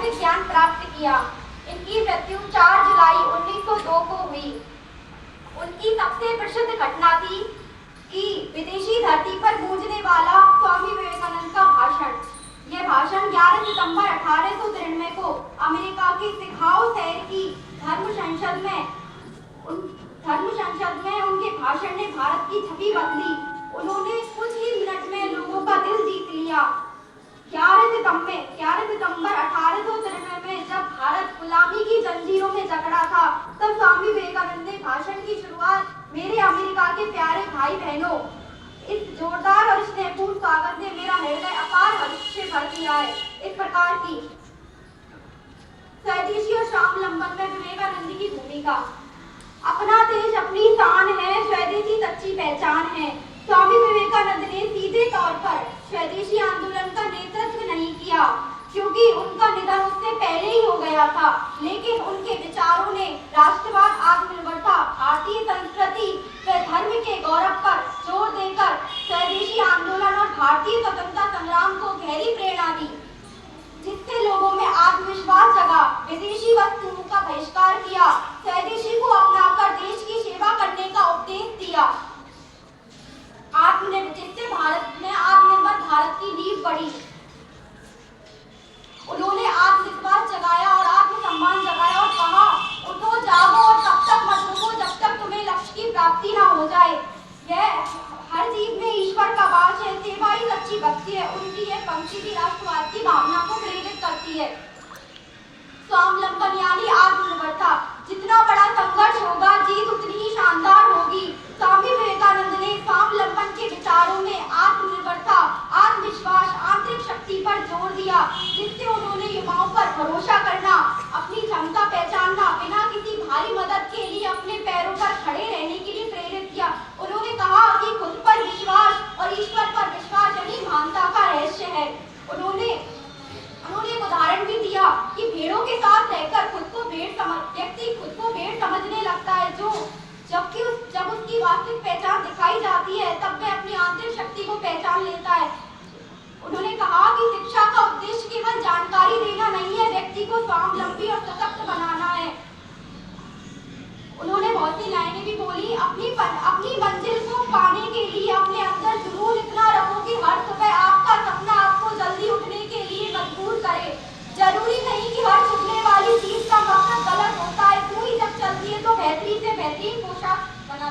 वैज्ञानिक ज्ञान प्राप्त किया। इनकी मृत्यु 4 जुलाई 1902 को हुई। उनकी सबसे प्रसिद्ध घटना थी कि विदेशी धरती पर गूंजने वाला स्वामी विवेकानंद का भाषण। यह भाषण 11 सितंबर 1893 को अमेरिका के शिकागो शहर की धर्म संसद में उनके भाषण ने भारत की छवि बदली। उन्होंने कुछ ही मिनट में लोगों का दिल जीत लिया। 11 सितंबर 1893 में जब भारत गुलामी की जंजीरों में जकड़ा था, तब स्वामी विवेकानंद ने भाषण की शुरुआत, मेरे अमेरिका के प्यारे भाई बहनों, इस जोरदार और स्नेहपूर्ण स्वागत ने मेरा हृदय अपार हर्ष से भर दिया है। इस प्रकार की स्वदेशी और स्वावलंबन में विवेकानंद की भूमिका। अपना देश अपनी शान है, स्वदेशी सच्ची पहचान है। स्वामी विवेकानंद ने सीधे तौर पर स्वदेशी आंदोलन का नेतृत्व नहीं किया, क्योंकि उनका निधन उससे पहले ही हो गया था, लेकिन उनके विचारों ने राष्ट्रवाद, आत्मनिर्भरता, भारतीय संस्कृति व धर्म के गौरव पर जोर देकर स्वदेशी आंदोलन और भारतीय स्वतंत्रता संग्राम को गहरी प्रेरणा दी, जिससे लोगों में आत्मविश्वास जगा। विदेशी वस्तुओं का बहिष्कार किया, स्वदेशी को अपनाकर देश की सेवा करने का उपदेश दिया, जिससे भारत में आत्मनिर्भर भारत की नींव बढ़ी। उन्होंने आत्मविश्वास जगाया और आत्मसम्मान जगाया और कहा, उठो जागो और तब तक मत रुको जब तक तुम्हें लक्ष्य की प्राप्ति ना हो जाए। यह हर जीव में ईश्वर का वास है, सेवा ही सच्ची भक्ति है। उनकी यह पंक्ति भी राष्ट्रवाद की भावना को प्रेरित करती है। स्वावलंबन यानी आत्मनिर्भरता। जितना बड़ा संघर्ष होगा, जीत उतनी ही शानदार होगी। स्वामी विवेकानंद ने स्वावलंबन के विचारों में आत्मनिर्भरता, आत्मविश्वास, आंतरिक शक्ति पर जोर दिया, जिससे उन्होंने युवाओं पर भरोसा करना, अपनी क्षमता पहचानना, बिना किसी भारी मदद के लिए अपने पैरों पर खड़े रहने के लिए प्रेरित किया। उन्होंने कहा कि खुद पर विश्वास और ईश्वर पर विश्वास यही महानता का रहस्य है। उन्होंने एक उदाहरण भी दिया कि भेड़ों के साथ रहकर व्यक्ति खुद को भेड़ समझने लगता है, जब उसकी वास्तविक पहचान दिखाई जाती है, तब वह अपनी आंतरिक शक्ति को पहचान लेता है। उन्होंने कहा कि शिक्षा का उद्देश्य केवल जानकारी देना नहीं है, व्यक्ति को स्वावलंबी और सशक्त बनाना है। उन्होंने बहुत सी लाइनें भी बोली, अपनी मंजिल को पाने के लिए अपने अंदर जुनून इतना रखो कि हर सुबह आपका सपना आपको जल्दी उठने के लिए मजबूर करे। जरूरी नहीं कि हर छुपने वाली चीज का मकसद गलत होता है, सुई जब चलती है तो बेहतरीन से बेहतरीन पोशाक बना